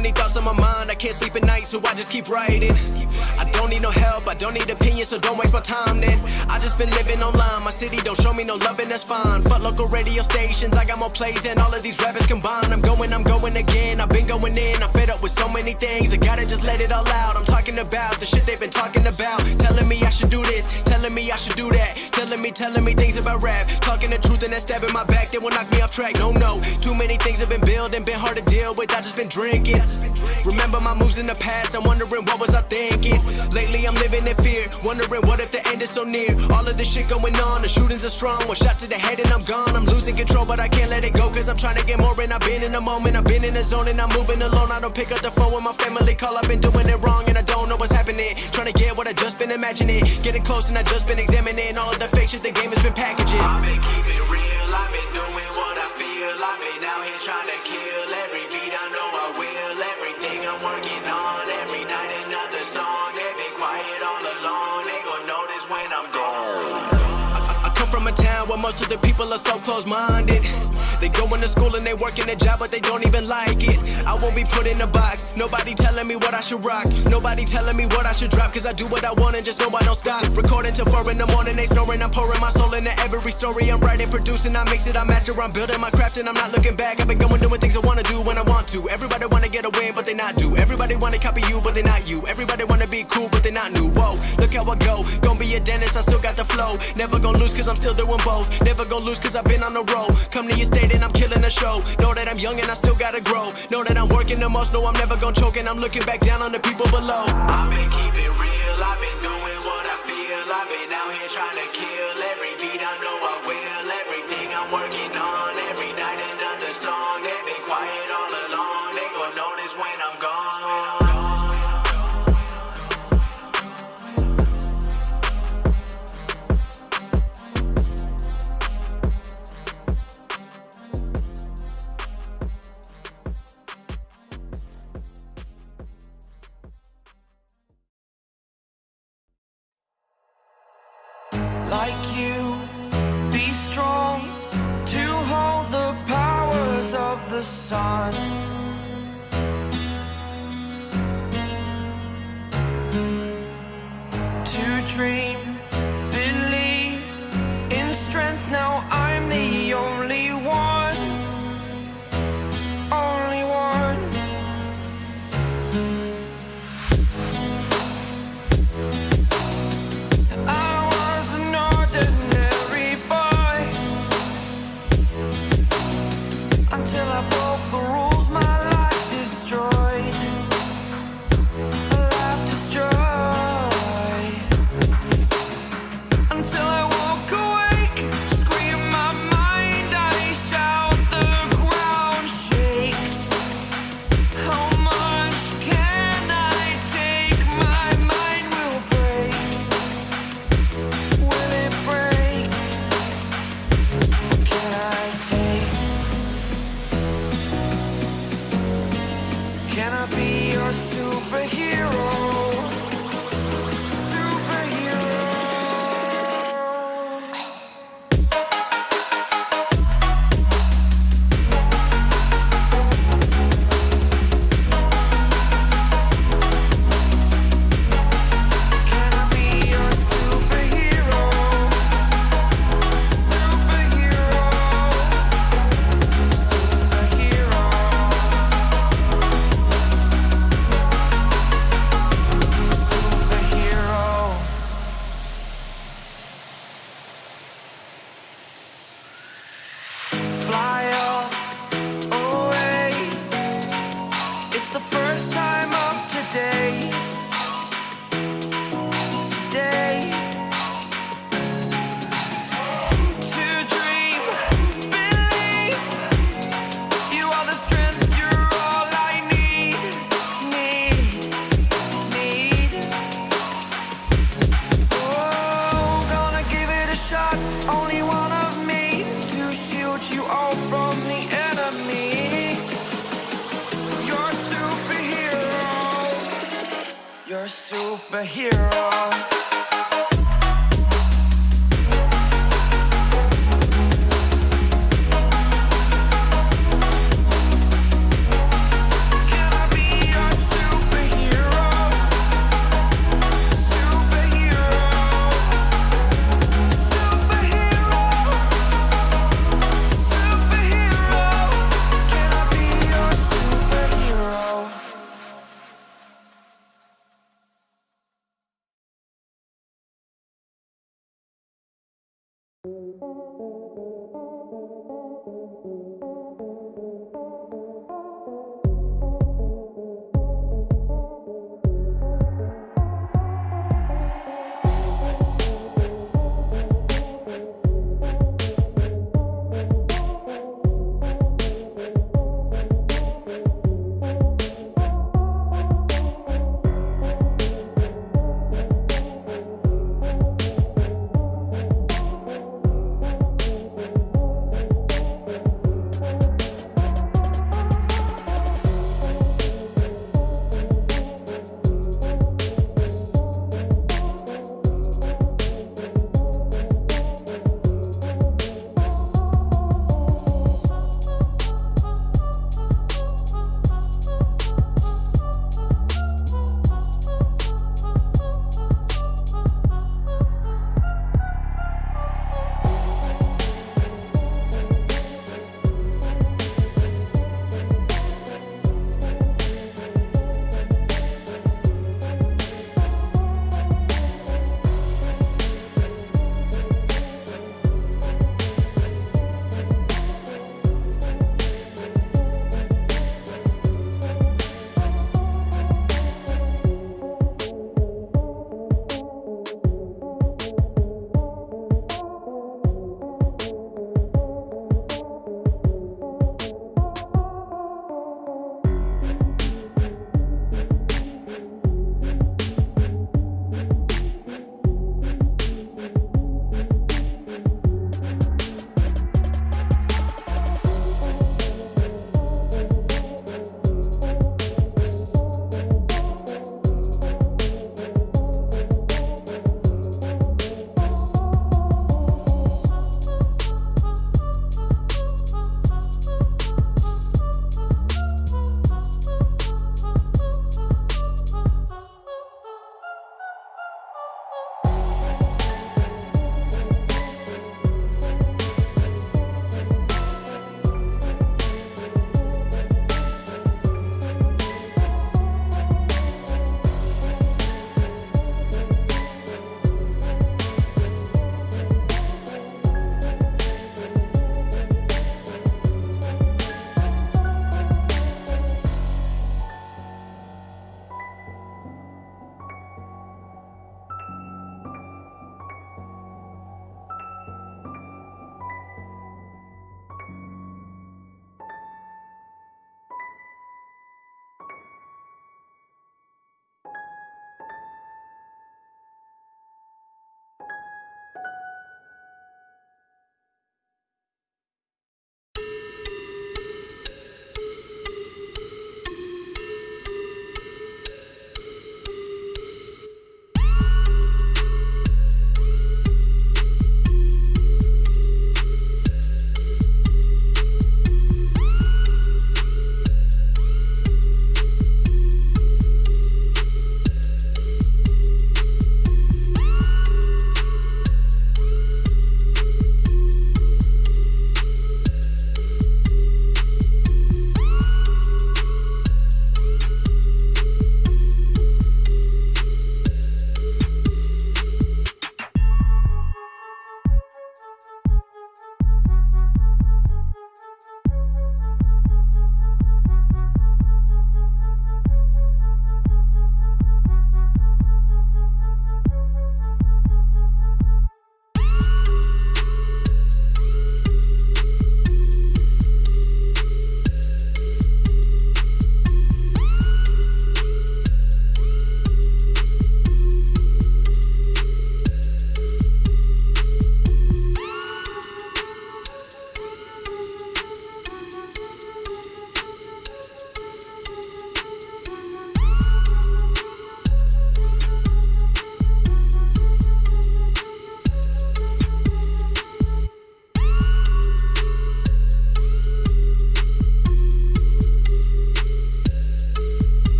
many thoughts on my mind, I can't sleep at night, so I just keep writing. I don't need no help, I don't need opinions, so don't waste my time then. I just been living online, my city don't show me no love and that's fine. Fuck local radio stations, I got more plays than all of these rappers combined. I'm going again, I've been going in, I'm fed up with so many things, I gotta just let it all out. I'm talking about the shit they've been talking about, telling me I should do this, telling me I should do that, telling me things about rap, talking the truth and that stab in my back, they will knock me off track. No, too many things have been building, been hard to deal with, I just been drinking. Remember my moves in the past, I'm wondering what was I thinking. Lately I'm living in fear, wondering what if the end is so near. All of this shit going on, the shootings are strong, one shot to the head and I'm gone. I'm losing control but I can't let it go, cause I'm trying to get more. And I've been in the moment, I've been in the zone, and I'm moving alone. I don't pick up the phone when my family call, I've been doing it wrong and I don't know what's happening. Trying to get what I just been imagining, getting close and I just been examining all of the fake shit the game has been packaging. I've been keeping real, I've been doing what I feel, I've been out here trying to kill every beat, I know I will. Everything I'm working on, every night another song. They've been quiet all along, they gon' notice when I'm gone. I come from a town where most of the people are so close-minded. They going to school and they working a job but they don't even like it. I won't be put in a box, nobody telling me what I should rock, nobody telling me what I should drop, cause I do what I want and just know I don't stop. Recording till 4 in the morning, they snoring, I'm pouring my soul into every story. I'm writing, producing, I mix it, I master, I'm building my craft and I'm not looking back. I've been going doing things I wanna do when I want to. Everybody wanna get a win but they not do. Everybody wanna copy you but they not you. Everybody wanna be cool but they not new. Whoa, look how I go, gonna be a dentist, I still got the flow. Never gonna lose cause I'm still doing both. Never gonna lose cause I've been on the road. Come to your state and I'm killing the show. Know that I'm young and I still gotta grow. Know that I'm working the most, know I'm never gonna choke, and I'm looking back down on the people below. I've been keeping real, I've been doing what I feel, I've been out here trying to kill every beat, I know I will. Everything I'm working on, every night another song. They've been quiet all along, they gon' notice when I'm gone. Like you, be strong to hold the powers of the sun. To dream, believe in strength. Now I'm the only one, only one. Until I broke the rules, my life destroyed. A life destroyed. Until I woke awake, scream my mind, I shout, the ground shakes. How much can I take? My mind will break. Will it break? Can I take? Can I be your superhero? Superhero. Can I be your superhero? Superhero. Superhero. Superhero. Fly away. It's the first time of today. Today. To dream, believe. You are the strength, you're all I need. Oh, gonna give it a shot. Only one of me to shield you all from the enemy. You're a superhero. You're a superhero. Can I be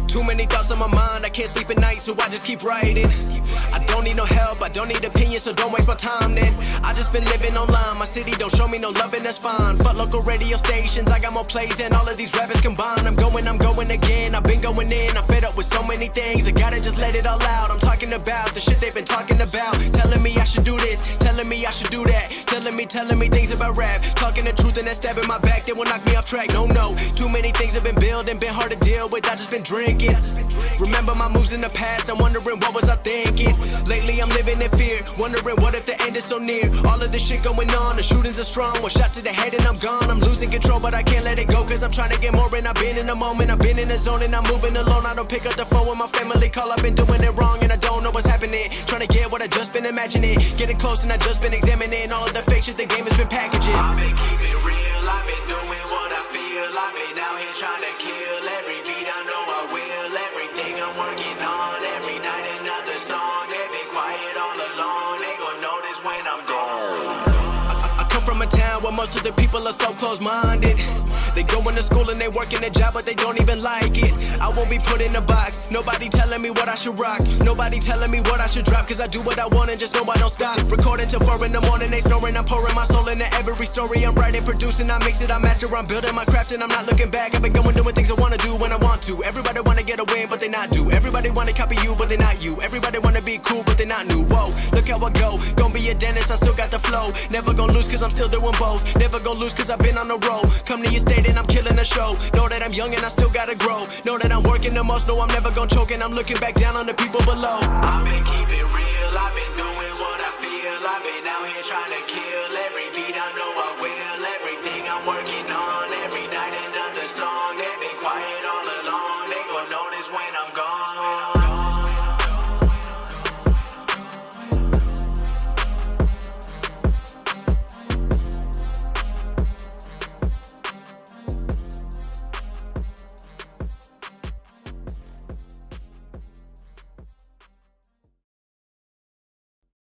Too many thoughts on my mind, I can't sleep at night, so I just keep writing. I don't need no help, I don't need opinions, so don't waste my time then. I just been living online, my city don't show me no love and that's fine. Fuck local radio stations, I got more plays than all of these rappers combined. I'm going again, I've been going in, I'm fed up with so many things. I gotta just let it all out, I'm talking about the shit they've been talking about. Telling me I should do this, telling me I should do that. Telling me things about rap. Talking the truth and that stab in my back, they will knock me off track, no. Too many things have been building, been hard to deal with, I just been drinking. Remember my moves in the past, I'm wondering what was I thinking. Lately I'm living in fear, wondering what if the end is so near. All of this shit going on, the shootings are strong. One shot to the head and I'm gone. I'm losing control but I can't let it go, cause I'm trying to get more. And I've been in the moment, I've been in the zone, and I'm moving alone. I don't pick up the phone when my family call, I've been doing it wrong and I don't know what's happening. Trying to get what I just been imagining, getting close and I just been examining all of the fake shit the game has been packaging. I've been keeping real, I've been doing what I feel. I've been out here trying to kill every beat, I know I will. Everything I'm working on, every night another song. They've been quiet all along, they gon' notice when I'm gone. I come from a town where most of the people are so close-minded. They going to school and they working a job, but they don't even like it. I won't be put in a box, nobody telling me what I should rock. Nobody telling me what I should drop, cause I do what I want and just know I don't stop. Recording till 4 in the morning, they snoring. I'm pouring my soul into every story. I'm writing, producing, I mix it, I master. I'm building my craft and I'm not looking back. I've been going doing things I wanna do when I want to. Everybody wanna get a win, but they not do. Everybody wanna copy you, but they not you. Everybody wanna be cool, but they not new. Whoa, look how I go, gonna be a dentist, I still got the flow. Never gonna lose cause I'm still doing both. Never gonna lose cause I've been on the road. Come to your state and I'm killing the show. Know that I'm young and I still gotta grow. Know that I'm working the most, know I'm never gonna choke. And I'm looking back down on the people below. I've been keeping real, I've been doing